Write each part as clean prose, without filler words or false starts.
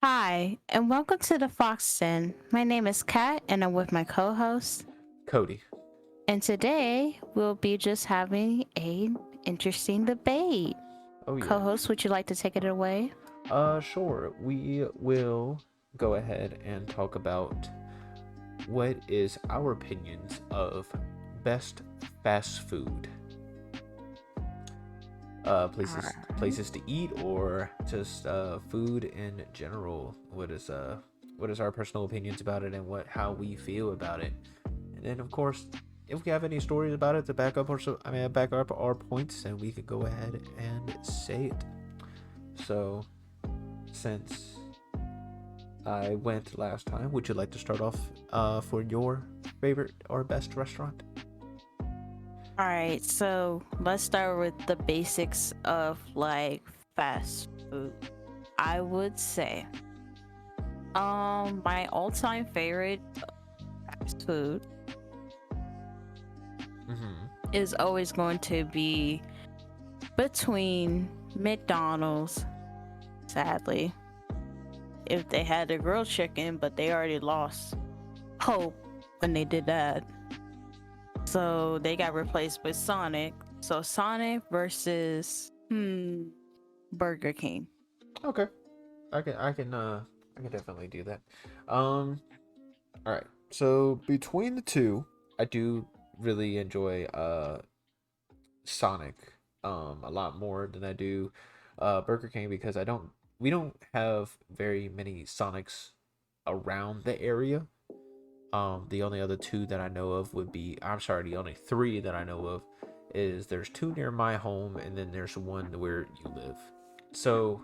Hi, and welcome to the Fox Den. My name is Cat, and I'm with my co-host. Cody. And today we'll be just having a interesting debate. Oh yeah. Co-host, would you like to take it away? Sure. We will go ahead and talk about what is our opinions of best fast food. Places Alright. places to eat or just food in general. What is our personal opinions about it and what how we feel about it. And then of course, if we have any stories about it to back up back up our points, and we could go ahead and say it. So since I went last time, would you like to start off for your favorite or best restaurant? Alright, so let's start with the basics of like fast food. I would say, my all-time favorite fast food Mm-hmm. is always going to be between McDonald's, sadly, if they had the grilled chicken, but they already lost hope when they did that. So they got replaced with Sonic. So Sonic versus Burger King. Okay, I can definitely do that. Um, all right. So between the two, I do really enjoy Sonic a lot more than I do Burger King, because I don't we don't have very many Sonics around the area. The only other two that I know of would be, I'm sorry, the only three that I know of is there's two near my home, and then there's one where you live. So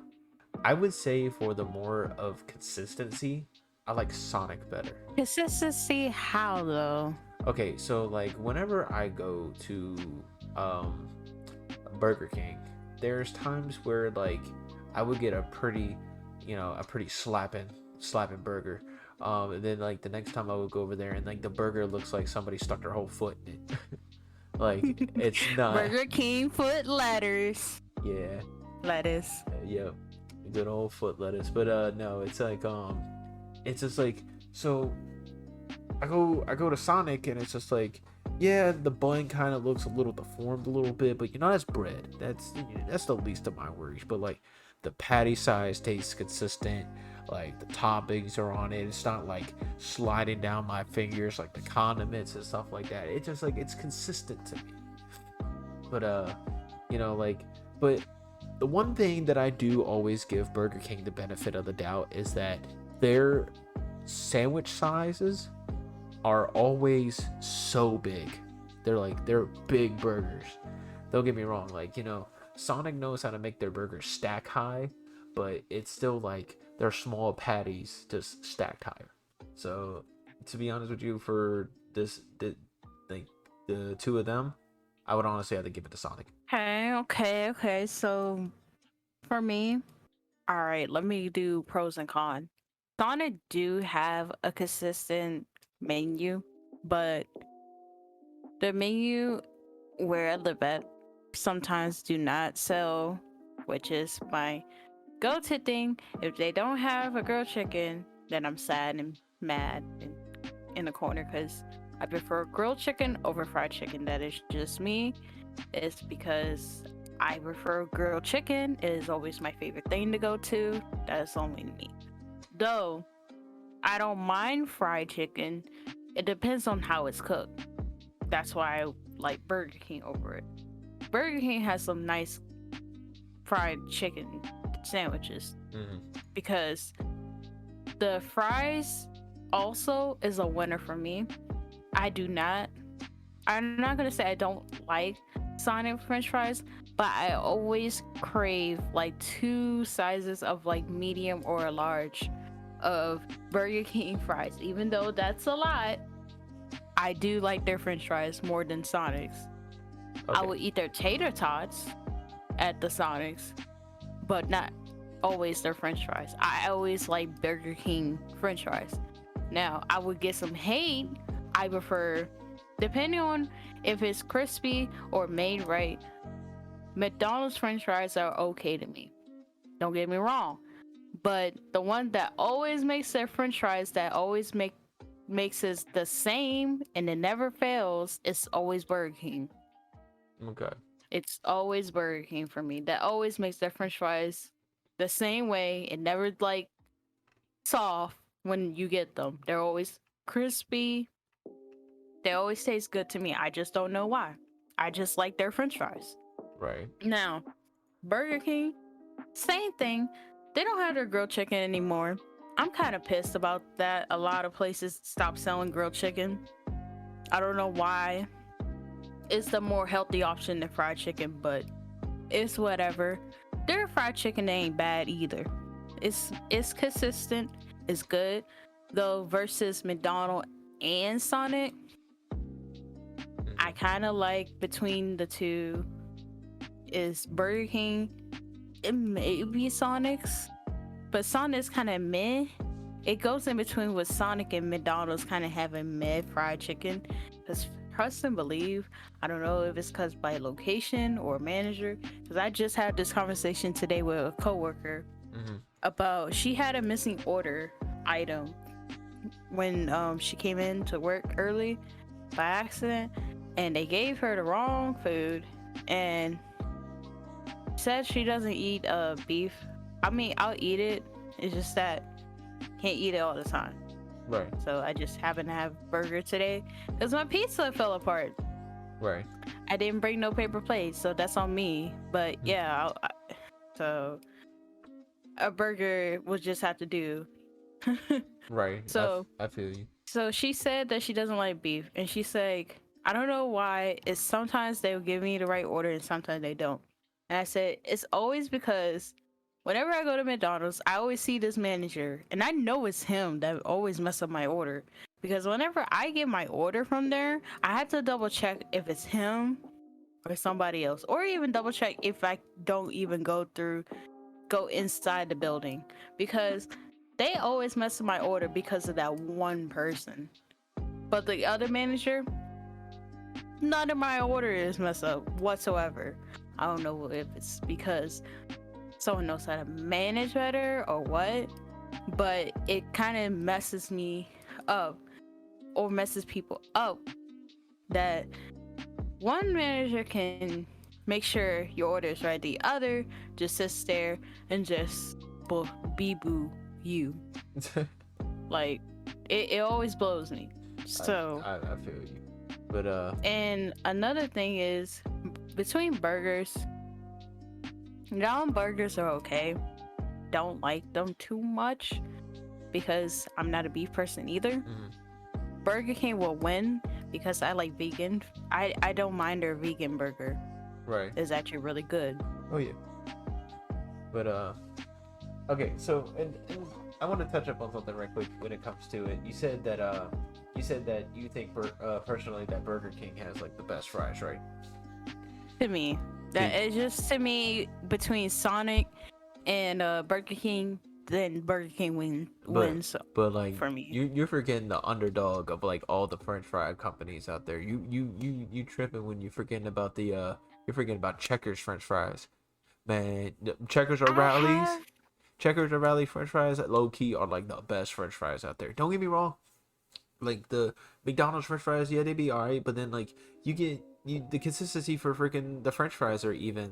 I would say for the more of consistency, I like Sonic better. Consistency, how though? Okay, so like whenever I go to um Burger King, there's times where like I would get a pretty, a pretty slapping burger. And then like the next time I would go over there, and like the burger looks like somebody stuck their whole foot in it. Like it's not. Burger King foot lettuce. Yeah, Lettuce. yeah, good old foot lettuce. But no, it's like it's just like, so I go to Sonic, and it's just like, yeah, the bun kind of looks a little deformed a little bit, but that's bread. That's the least of my worries. But like the patty size tastes consistent. Like the toppings are on it. It's not like sliding down my fingers like the condiments and stuff like that. It's just like it's consistent to me. But like, but the one thing that I do always give Burger King the benefit of the doubt is that their sandwich sizes are always so big. They're big burgers. Don't get me wrong, like, Sonic knows how to make their burgers stack high, but it's still like they're small patties just stacked higher. So, to be honest with you, for like the two of them, I would honestly have to give it to Sonic. Okay. So for me, all right, let me do pros and cons. Sonic do have a consistent menu, but the menu where I live at sometimes do not sell, which is my go-to thing. If they don't have a grilled chicken, then I'm sad and mad and in the corner because I prefer grilled chicken over fried chicken. That is just me. It's because I prefer grilled chicken. It is always my favorite thing to go to. That is only me. Though I don't mind fried chicken, it depends on how it's cooked. That's why I like Burger King over it. Burger King has some nice fried chicken sandwiches Mm-hmm. because the fries also is a winner for me. I do not, I'm not gonna say I don't like Sonic French fries, but I always crave like two sizes of like medium or a large of Burger King fries. Even though that's a lot, I do like their French fries more than Sonic's. I Okay. will eat their tater tots at the Sonics, but not always their French fries. I always like Burger King French fries. Now, I would get some hate. I prefer, depending on if it's crispy or made right, McDonald's French fries are okay to me. Don't get me wrong, But the one that always makes their French fries that always makes it the same and it never fails is always Burger King. Okay. It's always Burger King for me. That always makes their French fries the same way. It never like soft when you get them. They're always crispy. They always taste good to me. I just don't know why. I just like their French fries. Right. Now, Burger King, same thing. They don't have their grilled chicken anymore. I'm kind of pissed about that. A lot of places stopped selling grilled chicken. I don't know why. It's the more healthy option than fried chicken, but it's whatever. Their fried chicken ain't bad either. It's consistent. It's good. Though versus McDonald's and Sonic, I kind of like between the two is Burger King. It may be Sonic's, but Sonic's kind of meh. It goes in between with Sonic and McDonald's kind of having meh fried chicken. Because trust and believe, I don't know if it's because by location or manager. Because I just had this conversation today with a coworker about she had a missing order item when she came in to work early by accident, and they gave her the wrong food and said she doesn't eat beef. I mean, I'll eat it. It's just that can't eat it all the time. Right. So I just happened to have burger today because my pizza fell apart. Right. I didn't bring no paper plates, so that's on me. But yeah, so a burger will just have to do. Right. So I feel you. So she said that she doesn't like beef, and she's like, I don't know why. It's sometimes they'll give me the right order and sometimes they don't. And I said, it's always because whenever I go to McDonald's, I always see this manager, and I know it's him that always mess up my order. Because whenever I get my order from there, I have to double check if it's him or somebody else, or even double check if I don't even go inside the building, because they always mess up my order because of that one person. But the other manager, none of my order is messed up whatsoever. I don't know if it's because someone knows how to manage better or what, but it kind of messes me up or messes people up that one manager can make sure your order is right, the other just sits there and just boo you. Like it always blows me. So I feel you. But and another thing is, between burgers, burgers are okay. Don't like them too much because I'm not a beef person either. Burger King will win because I like vegan. I don't mind their vegan burger. Right. It's actually really good. Oh yeah. But okay, so and I want to touch up on something right quick when it comes to it. You said that you think personally that Burger King has like the best fries, right? To me, that is just to me between Sonic and Burger King. Then Burger King wins. But like for me, you're forgetting the underdog of like all the French fry companies out there. You tripping when you're forgetting about Checkers French fries, man. Checkers or Rallies. Checkers or Rally French fries at low key are like the best French fries out there. Don't get me wrong. Like the McDonald's French fries, yeah, they be alright, but then like the consistency for freaking the French fries are even,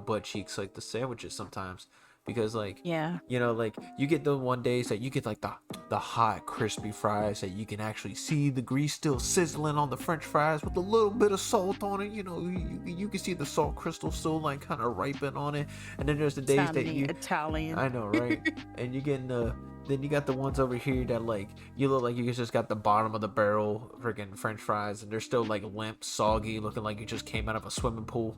butt cheeks like the sandwiches sometimes. Because like like you get the one days that you get like the hot crispy fries that you can actually see the grease still sizzling on the French fries with a little bit of salt on it. You can see the salt crystal still like kind of ripen on it. And then there's the days that you Italian. I know, right? And you getting then you got the ones over here that like you look like you just got the bottom of the barrel freaking French fries and they're still like limp, soggy, looking like you just came out of a swimming pool.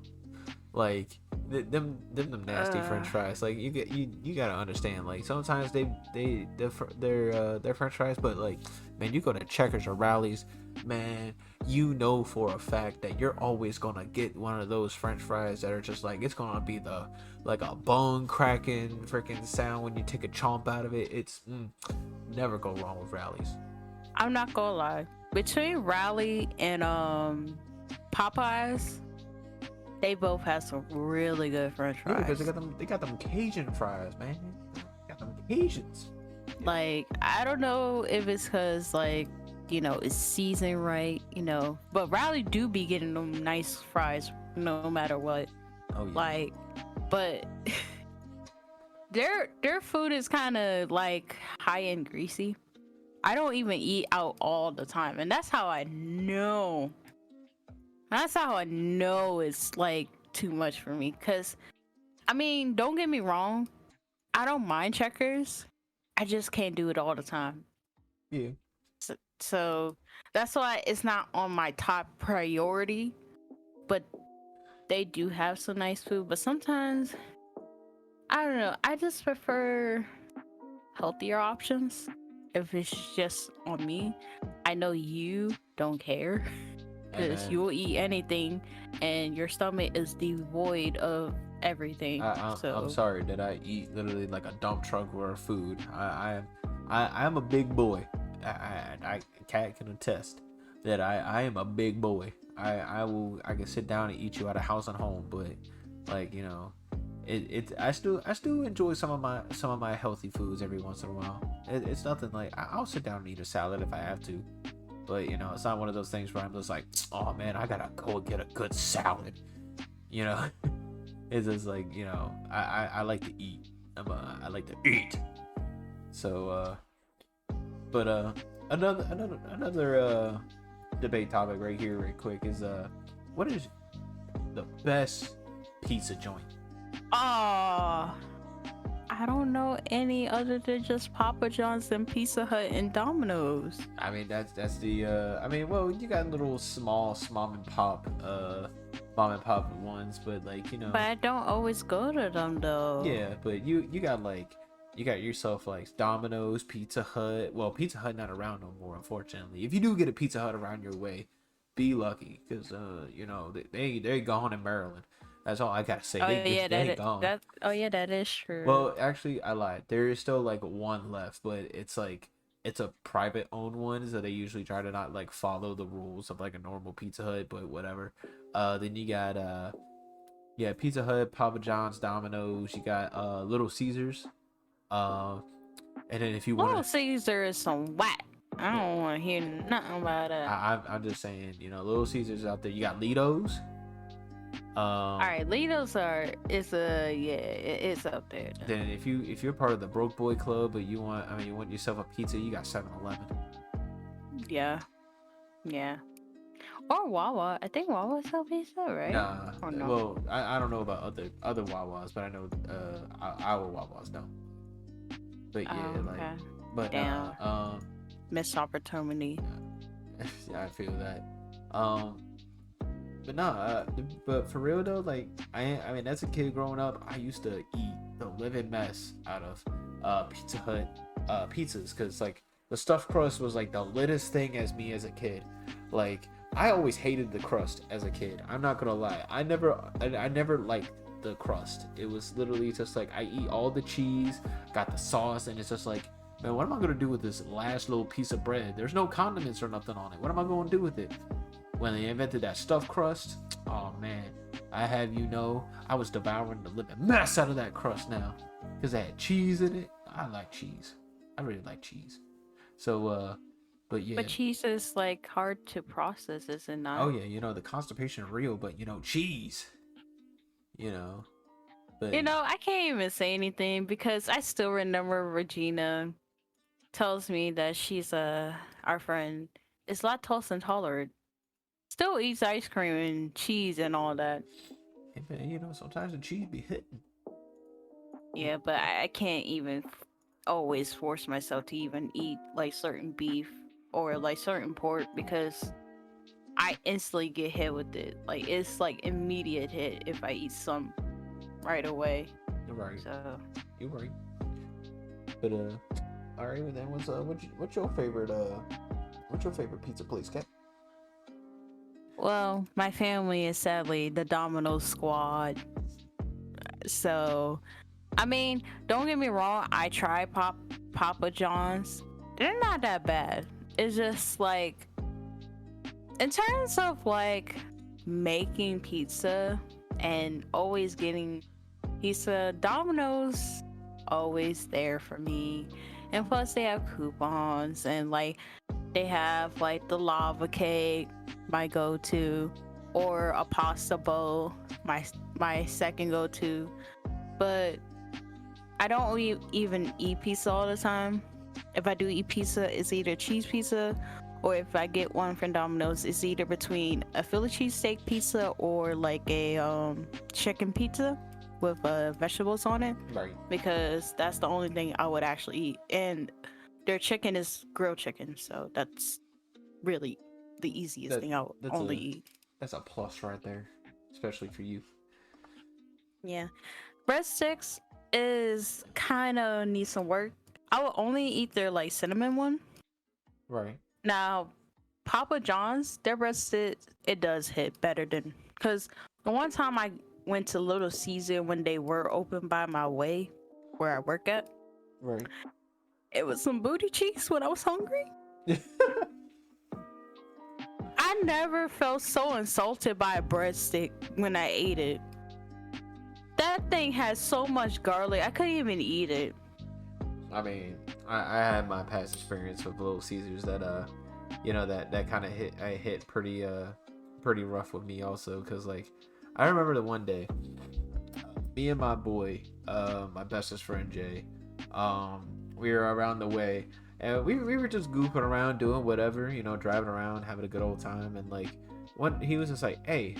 Like them nasty French fries. Like you gotta understand. Like sometimes they're French fries, but like man, you go to Checkers or Rallies, man, for a fact that you're always gonna get one of those French fries that are just like it's gonna be like a bone cracking freaking sound when you take a chomp out of it. It's never go wrong with Rallies. I'm not gonna lie. Between Rally and Popeyes, they both have some really good French fries. Yeah, because they got them Cajun fries, man. They got them occasions. Like, I don't know if it's because, like, you know, it's season right, you know, but Riley do be getting them nice fries no matter what. Oh yeah. Like, but their food is kind of like high and greasy. I don't even eat out all the time, and that's how I know. That's how I know it's like too much for me. Cause I mean, don't get me wrong, I don't mind checkers. I just can't do it all the time. Yeah. So that's why it's not on my top priority. But they do have some nice food. But sometimes I don't know. I just prefer healthier options. If it's just on me, I know you don't care Hey because man, you will eat anything, and your stomach is devoid of everything. I'm So sorry that I eat literally like a dump truck worth of food. I am a big boy. I Cat can attest that I am a big boy. I can sit down and eat you out of house and home, but like, you know, I still enjoy some of my healthy foods every once in a while. It's nothing like I'll sit down and eat a salad if I have to, but you know, it's not one of those things where I'm just like, oh man, I gotta go and get a good salad, you know. It's just like, you know, I like to eat. I like to eat. So but another debate topic right here, right quick, is what is the best pizza joint? I don't know any other than just Papa John's and Pizza Hut and Domino's. I mean, that's the I mean, well, you got little small mom and pop ones, but like, you know. But I don't always go to them though. Yeah, but you got like, you got yourself like Domino's, Pizza Hut. Well, Pizza Hut not around no more, unfortunately. If you do get a Pizza Hut around your way, be lucky, because you know, they gone in Maryland. That's all I gotta say. Oh They yeah, gone. that is true. Well, actually, I lied. There is still like one left, but it's like, it's a private owned one, so they usually try to not like follow the rules of like a normal Pizza Hut, but whatever. Then you got yeah, Pizza Hut, Papa John's, Domino's. You got Little Caesars. And then if you want Little to, Caesar is some whack. I don't want to hear nothing about that. I'm just saying, you know, Little Caesars out there. You got Litos. All right, Litos it's up there. Then if you're part of the broke boy club, but you want, I mean, you want yourself a pizza, you got 7-Eleven. Yeah, or Wawa. I think Wawa sell pizza, right? Nah, or no? Well, I don't know about other Wawas, but I know our Wawas don't. But yeah, okay. like, but damn, missed opportunity. yeah, I feel that. But nah, but for real though, like, I mean, as a kid growing up, I used to eat the living mess out of Pizza Hut pizzas, because like the stuffed crust was like the littest thing as me as a kid. Like, I always hated the crust as a kid. I'm not gonna lie. I never liked the crust. It was literally just like, I eat all the cheese, got the sauce, and it's just like, man, what am I gonna do with this last little piece of bread? There's no condiments or nothing on it. What am I gonna do with it? When they invented that stuffed crust, oh man, I have you know, I was devouring the living mess out of that crust now, because it had cheese in it. I like cheese. I really like cheese. So but yeah. But cheese is like hard to process, is it not? Oh yeah, you know, the constipation real, but you know, cheese. You know. But You know, I can't even say anything because I still remember Regina tells me that she's our friend is lactose intolerant. Still eats ice cream and cheese and all that. hey, man, you know, sometimes the cheese be hitting. Yeah, but I can't even always force myself to even eat like certain beef or like certain pork because I instantly get hit with it. Like, it's like immediate hit if I eat some right away. You're right. So You're right. But all right, then what's your favorite pizza place, Cat? well, my family is sadly the Domino Squad. So, I mean, don't get me wrong. I tried Papa John's. They're not that bad. It's just like, in terms of like making pizza and always getting pizza, Domino's always there for me. And plus they have coupons, and like they have like the lava cake, my go-to, or a pasta bowl, my second go-to. But I don't even eat pizza all the time. If I do eat pizza, it's either cheese pizza, or if I get one from Domino's, it's either between a Philly cheesesteak pizza or like a chicken pizza with vegetables on it, Right. because that's the only thing I would actually eat. And their chicken is grilled chicken, so that's really the easiest That thing I'll that's only a eat. that's a plus right there, especially for you. Yeah. Breadsticks is kind of need some work. I will only eat their like cinnamon one. Right. Now, Papa John's, their breadsticks, it does hit better than, because the one time I went to Little Caesar when they were open by my way where I work at, Right. it was some booty cheeks when I was hungry. I never felt so insulted by a breadstick when I ate it. That thing had so much garlic, I couldn't even eat it. I mean, I had my past experience with Little Caesars that that kind of hit pretty rough with me also, because like I remember the one day, me and my boy, my bestest friend Jay, we were around the way, and we were just goofing around doing whatever, driving around having a good old time, and like he was just like, hey,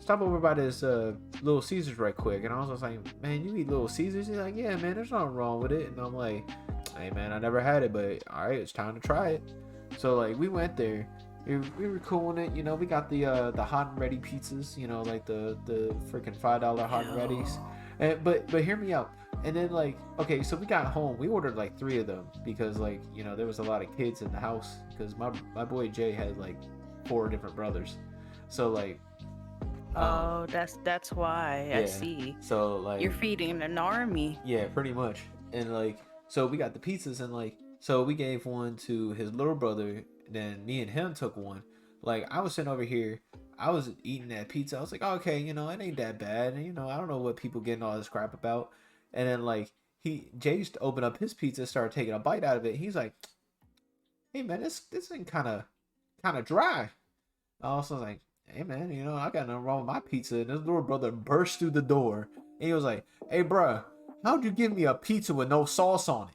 stop over by this Little Caesars right quick. And I was just like, man, you eat Little Caesars? He's like, yeah, man, there's nothing wrong with it. And I'm like, hey, man, I never had it, but all right, it's time to try it. So like we went there. We were cool in it. We got the hot and ready pizzas, like the freaking $5 hot and readies. But hear me out. And then like, okay, so we got home. We ordered like 3 of them because like, there was a lot of kids in the house, because my boy Jay had like 4 different brothers. So like, oh, that's why. I see. So like, you're feeding an army. Yeah, pretty much. And like, so we got the pizzas, and like, so we gave one to his little brother. Then me and him took one. Like, I was sitting over here, I was eating that pizza. I was like, oh, okay, it ain't that bad. And, I don't know what people getting all this crap about. And then like Jay used to open up his pizza, started taking a bite out of it. He's like, hey man, this thing kind of dry. I was like, hey man, I got nothing wrong with my pizza. And his little brother burst through the door, and he was like, hey bruh, how'd you give me a pizza with no sauce on it?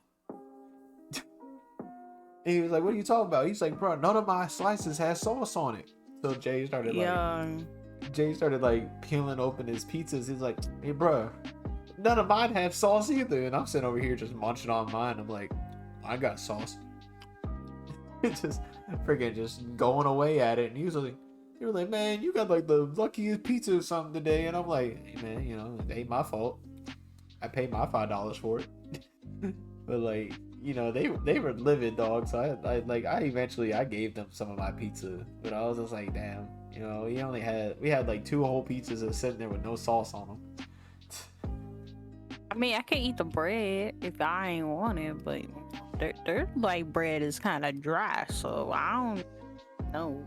And he was like, what are you talking about? He's like, bro, none of my slices had sauce on it. So Jay started like peeling open his pizzas. He's like, hey bruh, none of mine have sauce either. And I'm sitting over here just munching on mine. I'm like, I got sauce. It's just freaking just going away at it. And he was like, man, you got like the luckiest pizza or something today. And I'm like, hey man, it ain't my fault. I paid my $5 for it. But like, they were livid, dog. So I eventually gave them some of my pizza. But I was just like, damn, we had like 2 whole pizzas that sitting there with no sauce on them. I mean, I could eat the bread if I ain't want it, but their like bread is kind of dry, so I don't know.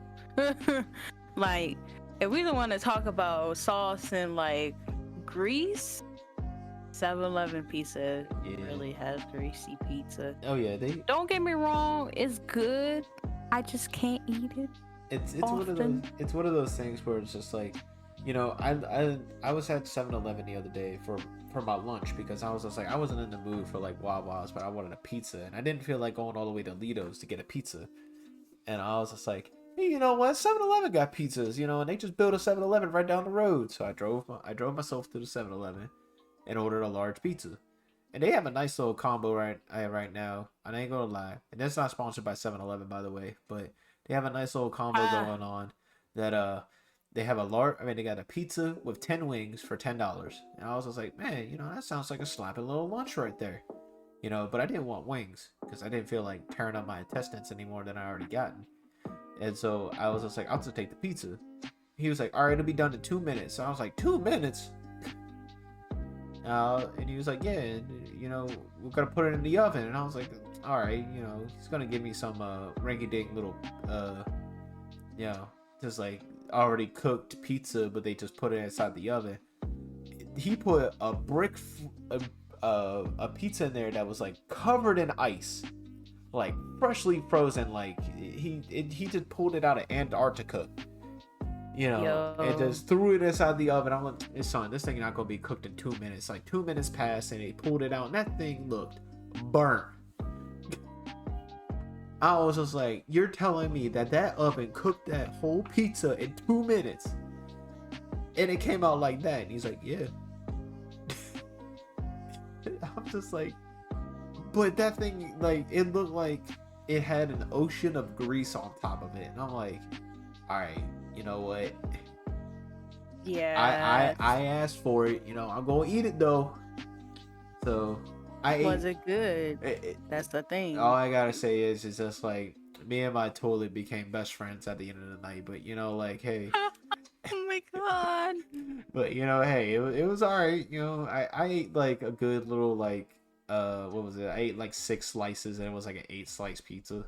Like, if we don't want to talk about sauce and like grease, 7-Eleven pizza really has greasy pizza. Oh yeah, they don't get me wrong, it's good. I just can't eat it. It's one of those things where it's just like, I was at 7-Eleven the other day for my lunch, because I was just like, I wasn't in the mood for like Wawa's, but I wanted a pizza, and I didn't feel like going all the way to Lido's to get a pizza. And I was just like, hey, you know what? 7-Eleven got pizzas, and they just built a 7-Eleven right down the road. So I drove myself to the 7-Eleven and ordered a large pizza. And they have a nice little combo right now. And I ain't gonna lie. And that's not sponsored by 7-Eleven, by the way, but they have a nice little combo going on that they have they got a pizza with 10 wings for $10. And I was just like, man, that sounds like a slapping little lunch right there. But I didn't want wings because I didn't feel like tearing up my intestines any more than I already gotten. And so I was just like, I'll just take the pizza. He was like, all right, it'll be done in 2 minutes. So I was like, 2 minutes? And he was like, yeah, we're gonna put it in the oven. And I was like, all right, he's gonna give me some rinky-dink little just like already cooked pizza, but they just put it inside the oven. he put a a pizza in there that was like covered in ice, like freshly frozen. Like he just pulled it out of Antarctica, and Yo. just threw it inside the oven. I'm like, son, this thing not gonna be cooked in 2 minutes. Like 2 minutes passed, and he pulled it out, and that thing looked burnt. I was just like, you're telling me that oven cooked that whole pizza in 2 minutes, and it came out like that? And he's like, yeah. I'm just like, but that thing, like, it looked like it had an ocean of grease on top of it, and I'm like, all right, you know what? Yeah. I asked for it. I'm gonna eat it though. So I Was ate. it good? That's the thing. All I gotta say is, it's just like me and my toilet became best friends at the end of the night. But like, hey. Oh my god. But hey, it was all right. I ate like a good little, like, what was it? I ate like 6 slices, and it was like an 8-slice pizza.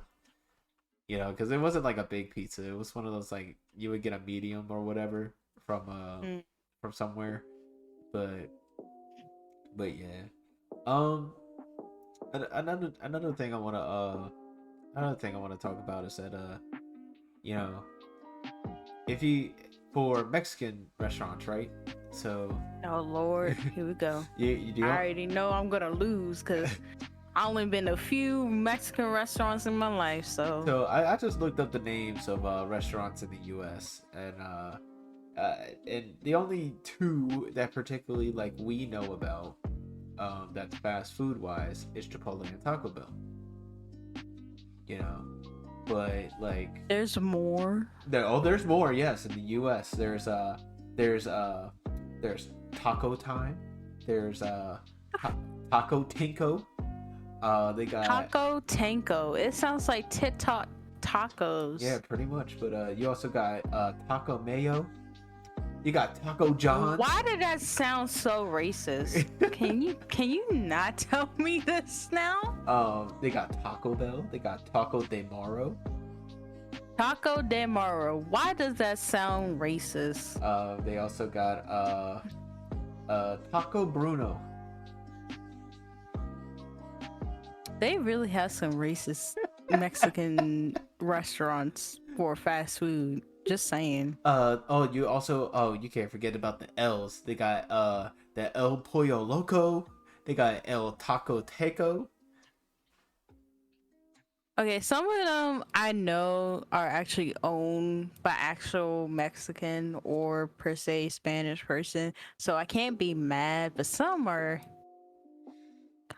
Because it wasn't like a big pizza. It was one of those, like, you would get a medium or whatever from somewhere. But yeah. Another thing I wanna talk about is that you know if you for Mexican restaurants, right? So Oh Lord, here we go. you do. I already know I'm gonna lose because I only been to a few Mexican restaurants in my life, so. So I just looked up the names of restaurants in the U.S. And the only 2 that particularly, like, we know about, that's fast food wise, is Chipotle and Taco Bell. But like, There's more. there's more. Yes, in the U.S. there's Taco Time. There's Taco Tinko. They got Taco Tanko. It sounds like TikTok tacos. Yeah, pretty much. But you also got Taco Mayo. You got Taco John's. Why did that sound so racist? Can you not tell me this now? They got Taco Bell. They got Taco de Moro. Taco de Moro. Why does that sound racist? They also got Taco Bruno. They really have some racist Mexican restaurants for fast food. Just saying. You can't forget about the L's. They got the El Pollo Loco. They got El Taco Teco. Okay, some of them I know are actually owned by actual Mexican or per se Spanish person, so I can't be mad, but some are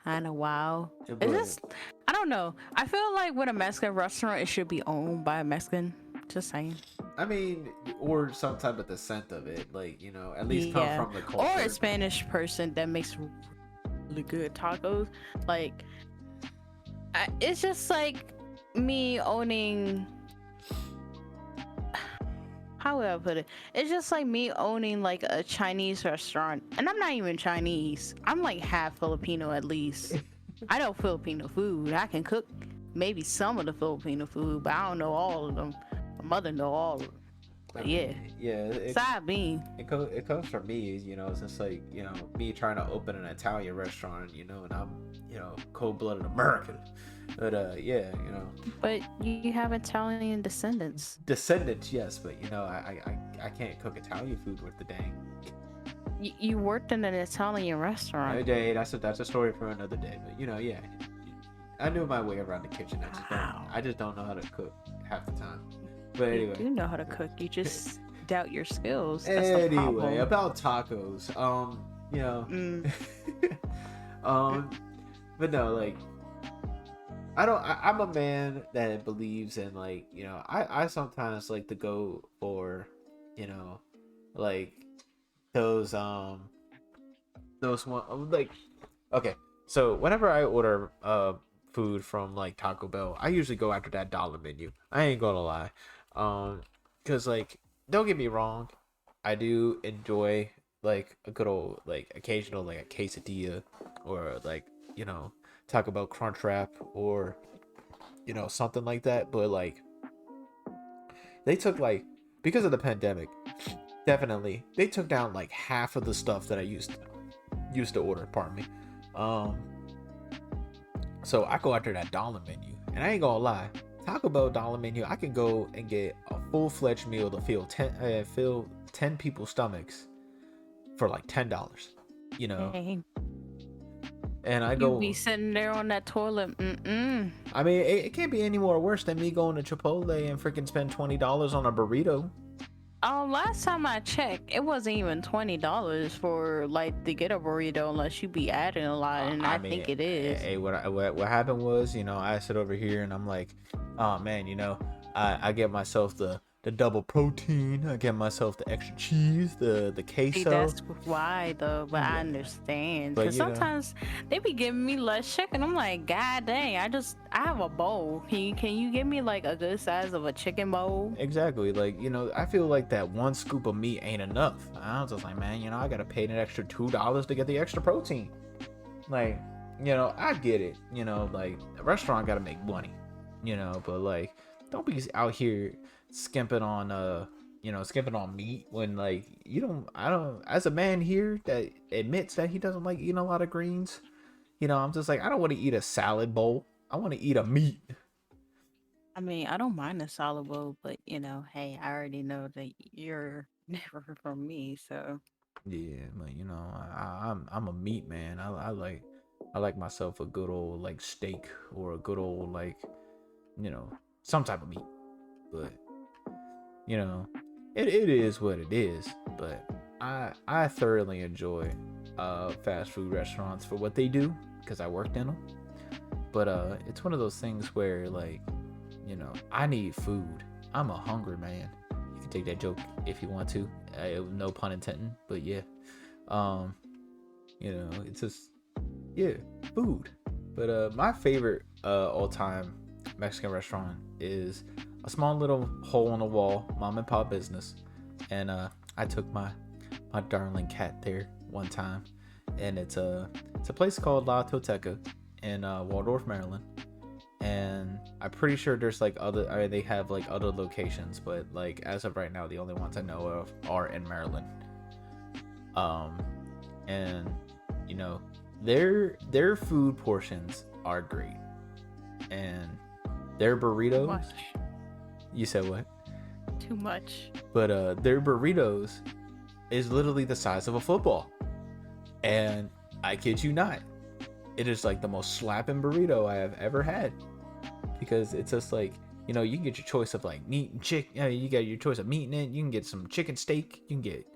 kind of wow. It's just, I don't know. I feel like with a Mexican restaurant, it should be owned by a Mexican. Just saying. I mean, or some type of descent of it, like, at least come from the culture. Or a Spanish person that makes really good tacos. Like, it's just like me owning. How would I put it? It's just like me owning like a Chinese restaurant, and I'm not even Chinese. I'm like half Filipino at least. I know Filipino food. I can cook maybe some of the Filipino food, but I don't know all of them. My mother know all of them. But yeah. Side bean. It comes from me, it's just like, me trying to open an Italian restaurant, and I'm, cold-blooded American. But yeah. But you have Italian descendants. Descendants, yes, but I can't cook Italian food with the dang. You worked in an Italian restaurant. Another day, that's a story for another day. But yeah, I knew my way around the kitchen. I just don't know how to cook half the time. But anyway, you know how to cook. You just doubt your skills. That's anyway, about tacos. But no, like, I'm a man that believes in, like, I sometimes like to go for, like those one, like, okay, so whenever I order food from like Taco Bell, I usually go after that dollar menu. I ain't gonna lie. Because, like, don't get me wrong, I do enjoy like a good old, like, occasional, like, a quesadilla, or like, Taco Bell Crunch Wrap, or something like that. But like, they took, like, because of the pandemic, definitely. They took down like half of the stuff that I used to order. Pardon me. Um, so I go after that dollar menu, and I ain't gonna lie. Taco Bell dollar menu, I can go and get a full-fledged meal to fill 10 people's stomachs for like $10. You know, Dang. and I You be go. sitting there on that toilet. Mm-mm. I mean, it can't be any more worse than me going to Chipotle and freaking spend $20 on a burrito. Oh, last time I checked, it wasn't even $20 for like to get a burrito unless you be adding a lot, and I I mean, think it is. hey, what happened was, I sit over here and I'm like, oh man, I get myself the double protein, I get myself the extra cheese, the See, queso. that's why though, but I Yeah, understand but because sometimes they be giving me less chicken. I'm like, God dang, I have a bowl. Can you give me like a good size of a chicken bowl? exactly, like, I feel like that one scoop of meat ain't enough. I was just like, man, I gotta pay an extra $2 to get the extra protein. Like, I get it. Like, a restaurant gotta make money. But like, don't be out here skimping on skimping on meat when like you don't. I don't. As a man here that admits that he doesn't like eating a lot of greens, I'm just like, I don't want to eat a salad bowl. I want to eat a meat. I mean, I don't mind a solid bowl, but hey, I already know that you're never from me, so Yeah, but I'm a meat man. I like myself a good old like steak or a good old like you know some type of meat. But you know, it is what it is. But I thoroughly enjoy fast food restaurants for what they do because I worked in them. But it's one of those things where like I need food. I'm a hungry man. You can take that joke if you want to. No pun intended. But yeah, um, it's just yeah, food. But my favorite all time Mexican restaurant is a small little hole in the wall mom and pop business, and I took my darling cat there one time, and it's a place called La Toteca in Waldorf, Maryland, and I'm pretty sure there's like they have like other locations, but like as of right now, the only ones I know of are in Maryland. Um, and you know their food portions are great, and their too burritos. much, You said what? too much. But their burritos is literally the size of a football, and I kid you not, it is like the most slapping burrito I have ever had because it's just like you can get your choice of like meat and chicken. You get your choice of meat in it. You can get some chicken steak. You can get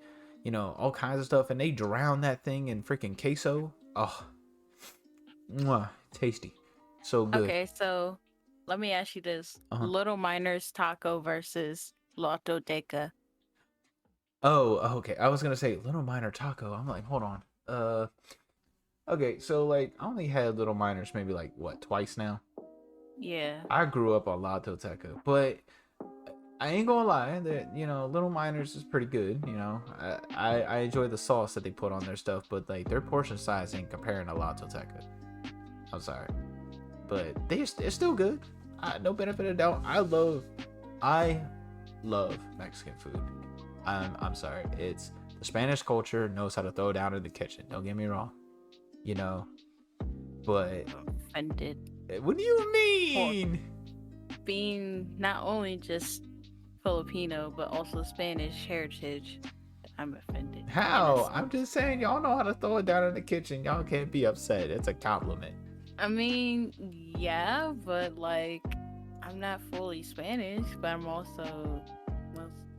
all kinds of stuff, and they drown that thing in freaking queso. Oh, mwah, tasty, so good. Okay, so let me ask you this: Uh-huh. Little Miners Taco versus Lotto Deca. Oh, okay. I was gonna say Little Minor Taco. I'm like, hold on. Okay. So like, I only had Little Minors maybe like what twice now. Yeah. I grew up on La Toteca, but I ain't gonna lie that Little Minors is pretty good. I enjoy the sauce that they put on their stuff, but like their portion size ain't comparing to La Toteca. I'm sorry, but they're still good. No benefit of doubt. I love Mexican food. I'm sorry. It's the Spanish culture knows how to throw down in the kitchen. Don't get me wrong. You know, but Offended what do you for mean? being not only just Filipino but also Spanish heritage. I'm offended. How? I'm just saying y'all know how to throw it down in the kitchen. Y'all can't be upset. It's a compliment. I mean, yeah, but like, I'm not fully Spanish, but I'm also,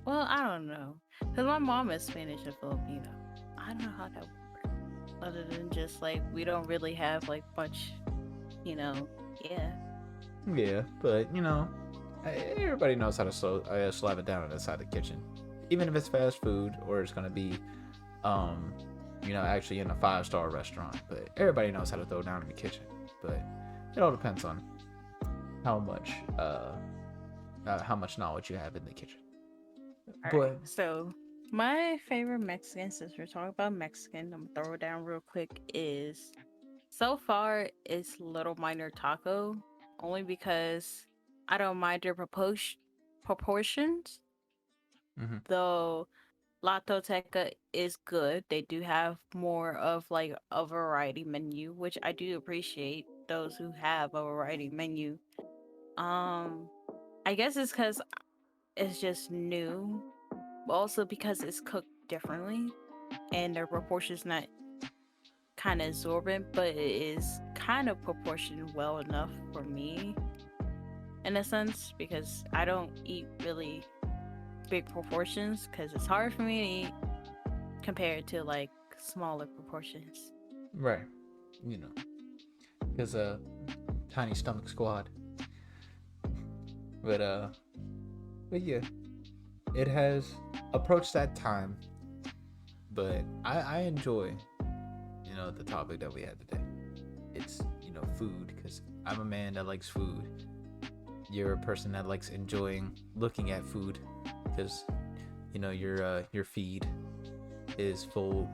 well, I don't know, cause my mom is Spanish and Filipino. I don't know how that works, other than just like we don't really have like much, yeah. Yeah, but everybody knows how to slap it down inside the kitchen, even if it's fast food or it's gonna be, actually in a 5-star restaurant. But everybody knows how to throw down in the kitchen. But it all depends on how much knowledge you have in the kitchen. All right, so my favorite Mexican, since we're talking about Mexican, I'm gonna throw it down real quick. Is so far it's Little Minor Taco, only because I don't mind their proportions. Mm-hmm. Though Latoteca is good. They do have more of like a variety menu, which I do appreciate those who have a variety menu. Um, I guess it's because it's just new, but also because it's cooked differently and their proportions not kind of absorbent, but it is kind of proportioned well enough for me in a sense because I don't eat really big proportions because it's hard for me to eat compared to like smaller proportions. Right. You know, because tiny stomach squad. But yeah, it has approached that time. But I enjoy, the topic that we had today. It's food because I'm a man that likes food. You're a person that likes enjoying looking at food because your feed is filled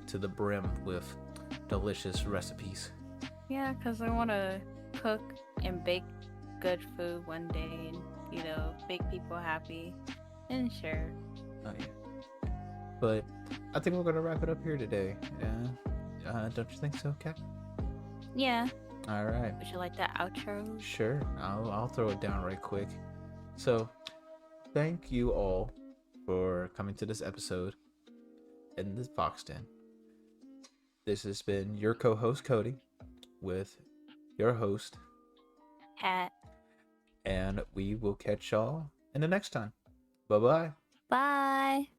to the brim with delicious recipes. Yeah, because I want to cook and bake good food one day and, make people happy and share. Oh yeah. But I think we're gonna wrap it up here today. Yeah. Don't you think so, Kat? Yeah. All right. Would you like that outro? Sure. I'll throw it down right quick. So, thank you all for coming to this episode in this Fox Den. This has been your co-host Cody with your host Cat. and we will catch y'all in the next time. Bye-bye. Bye.